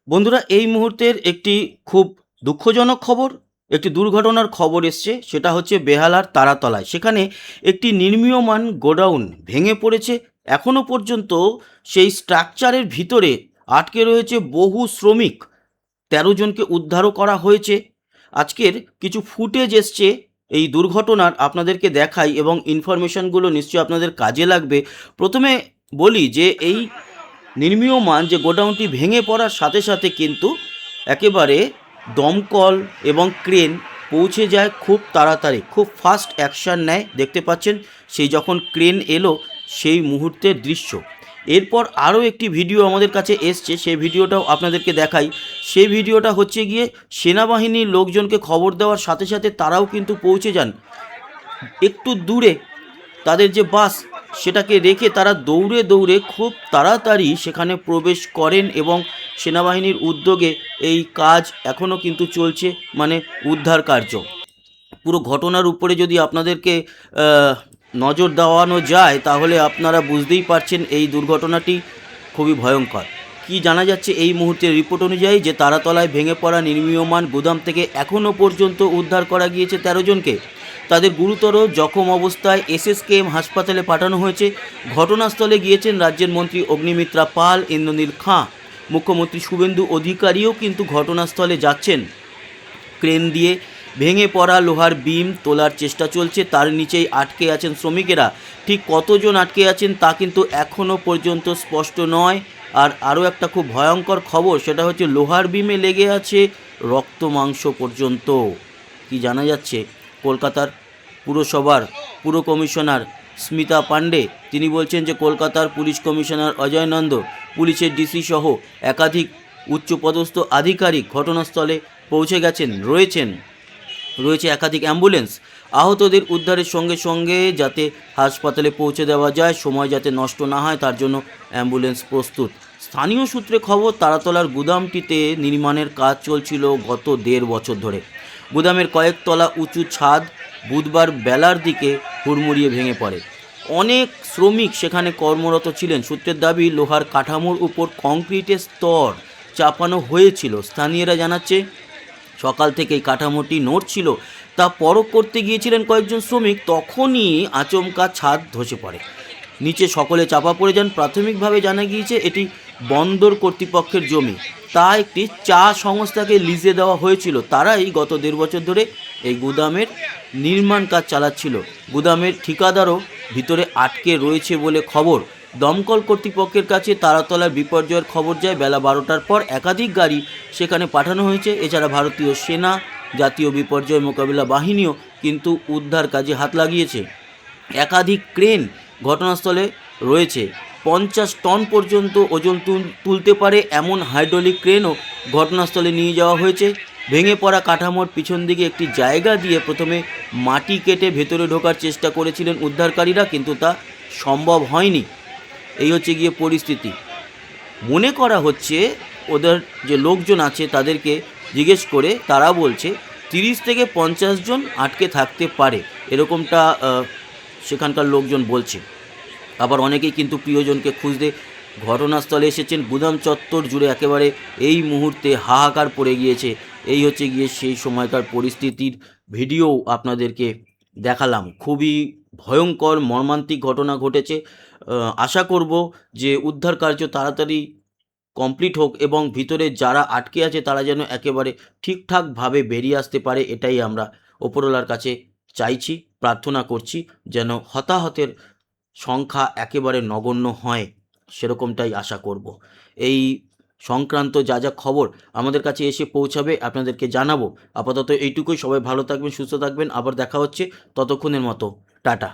বন্ধুরা, এই মুহূর্তের একটি খুব দুঃখজনক খবর, একটি দুর্ঘটনার খবর এসছে। সেটা হচ্ছে বেহালার তারাতলায়। সেখানে একটি নির্মীয়মান গোডাউন ভেঙে পড়েছে। এখনও পর্যন্ত সেই স্ট্রাকচারের ভিতরে আটকে রয়েছে বহু শ্রমিক। ১৩ জনকে উদ্ধারও করা হয়েছে। আজকের কিছু ফুটেজ এসছে এই দুর্ঘটনার, আপনাদেরকে দেখাই এবং ইনফরমেশনগুলো নিশ্চয়ই আপনাদের কাজে লাগবে। প্রথমে বলি যে এই নির্মীয়মান যে গোডাউনটি ভেঙে পড়ার সাথে সাথে কিন্তু একেবারে দমকল এবং ক্রেন পৌঁছে যায় খুব তাড়াতাড়ি, খুব ফাস্ট অ্যাকশান নেয়। দেখতে পাচ্ছেন সেই যখন ক্রেন এলো সেই মুহূর্তের দৃশ্য। এরপর আরও একটি ভিডিও আমাদের কাছে এসছে, সেই ভিডিওটাও আপনাদেরকে দেখাই। সেই ভিডিওটা হচ্ছে গিয়ে সেনাবাহিনীর লোকজনকে খবর দেওয়ার সাথে সাথে তারাও কিন্তু পৌঁছে যান। একটু দূরে তাদের যে বাস, সেটাকে রেখে তারা দৌড়ে দৌড়ে খুব তাড়াতাড়ি সেখানে প্রবেশ করেন এবং সেনাবাহিনীর উদ্যোগে এই কাজ এখনও কিন্তু চলছে, মানে উদ্ধার কার্য। পুরো ঘটনার উপরে যদি আপনাদেরকে নজর দেওয়ানো যায় তাহলে আপনারা বুঝতেই পারছেন এই দুর্ঘটনাটি খুবই ভয়ঙ্কর। কি জানা যাচ্ছে এই মুহূর্তের রিপোর্ট অনুযায়ী, যে তারাতলায় ভেঙে পড়া নির্মীয়মান গুদাম থেকে এখনও পর্যন্ত উদ্ধার করা গিয়েছে ১৩ জনকে। তাদের গুরুতর জখম অবস্থায় এসএসকেএম হাসপাতালে পাঠানো হয়েছে। ঘটনাস্থলে গিয়েছেন রাজ্যের মন্ত্রী অগ্নিমিত্রা পাল, ইন্দ্রনীল খাঁ, মুখ্যমন্ত্রী শুভেন্দু অধিকারীও কিন্তু ঘটনাস্থলে যাচ্ছেন। ক্রেন দিয়ে ভেঙে পড়া লোহার বিম তোলার চেষ্টা চলছে, তার নিচেই আটকে আছেন শ্রমিকেরা। ঠিক কতজন আটকে আছেন তা কিন্তু এখনও পর্যন্ত স্পষ্ট নয়। আর আরও একটা খুব ভয়ঙ্কর খবর, সেটা হচ্ছে লোহার বিমে লেগে আছে রক্ত মাংস পর্যন্ত। কি জানা যাচ্ছে, কলকাতার পুরসভার পুর কমিশনার স্মিতা পাণ্ডে তিনি বলছেন যে কলকাতার পুলিশ কমিশনার অজয় নন্দ, পুলিশের ডিসি সহ একাধিক উচ্চপদস্থ আধিকারিক ঘটনাস্থলে পৌঁছে গেছেন। রয়েছে একাধিক অ্যাম্বুলেন্স। আহতদের উদ্ধারের সঙ্গে সঙ্গে যাতে হাসপাতালে পৌঁছে দেওয়া যায়, সময় যাতে নষ্ট না হয় তার জন্য অ্যাম্বুলেন্স প্রস্তুত। স্থানীয় সূত্রে খবর, তারাতলার গুদামটিতে নির্মাণের কাজ চলছিল গত ১.৫ বছর ধরে। গুদামের কয়েকতলা উঁচু ছাদ বুধবার বেলার দিকে হুড়মুড়িয়ে ভেঙে পড়ে। অনেক শ্রমিক সেখানে কর্মরত ছিলেন। সূত্রের দাবি, লোহার কাঠামোর উপর কংক্রিটের স্তর চাপানো হয়েছিল। স্থানীয়রা জানাচ্ছে সকাল থেকেই কাঠামোটি নড়ছিল, তা পরখ করতে গিয়েছিলেন কয়েকজন শ্রমিক। তখনই আচমকা ছাদ ধসে পড়ে, নিচে সকলে চাপা পড়ে যান। প্রাথমিকভাবে জানা গিয়েছে এটি বন্দর কর্তৃপক্ষের জমি, তা একটি চা সংস্থাকে লিজে দেওয়া হয়েছিল। তারাই গত ১.৫ বছর ধরে এই গুদামের নির্মাণ কাজ চালাচ্ছিল। গুদামের ঠিকাদারও ভিতরে আটকে রয়েছে বলে খবর। দমকল কর্তৃপক্ষের কাছে তারাতলার বিপর্যয়ের খবর যায় বেলা ১২টার পর। একাধিক গাড়ি সেখানে পাঠানো হয়েছে। এছাড়া ভারতীয় সেনা, জাতীয় বিপর্যয় মোকাবিলা বাহিনীও কিন্তু উদ্ধার কাজে হাত লাগিয়েছে। একাধিক ক্রেন ঘটনাস্থলে রয়েছে। ৫০ টন পর্যন্ত ওজন তুলতে পারে এমন হাইড্রোলিক ক্রেনও ঘটনাস্থলে নিয়ে যাওয়া হয়েছে। ভেঙে পড়া কাঠামোর পিছন দিকে একটি জায়গা দিয়ে প্রথমে মাটি কেটে ভেতরে ঢোকার চেষ্টা করেছিলেন উদ্ধারকারীরা, কিন্তু তা সম্ভব হয়নি। এই হচ্ছে গিয়ে পরিস্থিতি। মনে করা হচ্ছে ওদের যে লোকজন আছে তাদেরকে জিজ্ঞেস করে তারা বলছে ৩০ থেকে ৫০ জন আটকে থাকতে পারে, এরকমটা সেখানকার লোকজন বলছে। আবার অনেকেই কিন্তু প্রিয়জনকে খুঁজতে ঘটনাস্থলে এসেছেন। গুদাম চত্বর জুড়ে একেবারে এই মুহূর্তে হাহাকার পড়ে গিয়েছে। এই হচ্ছে গিয়ে সেই সময়কার পরিস্থিতির ভিডিও আপনাদেরকে দেখালাম। খুবই ভয়ঙ্কর মর্মান্তিক ঘটনা ঘটেছে। আশা করব যে উদ্ধার কার্য তাড়াতাড়ি কমপ্লিট হোক এবং ভিতরে যারা আটকে আছে তারা যেন একেবারে ঠিকঠাকভাবে বেরিয়ে আসতে পারে, এটাই আমরা ওপরওয়ালার কাছে চাইছি, প্রার্থনা করছি যেন হতাহতের সংখ্যা একেবারে নগণ্য হয়, সেরকমটাই আশা করব। এই সংক্রান্ত যা যা খবর আমাদের কাছে এসে পৌঁছাবে আপনাদেরকে জানাবো। আপাতত এইটুকুই। সবাই ভালো থাকবেন, সুস্থ থাকবেন। আবার দেখা হচ্ছে, ততক্ষণের মতো টাটা।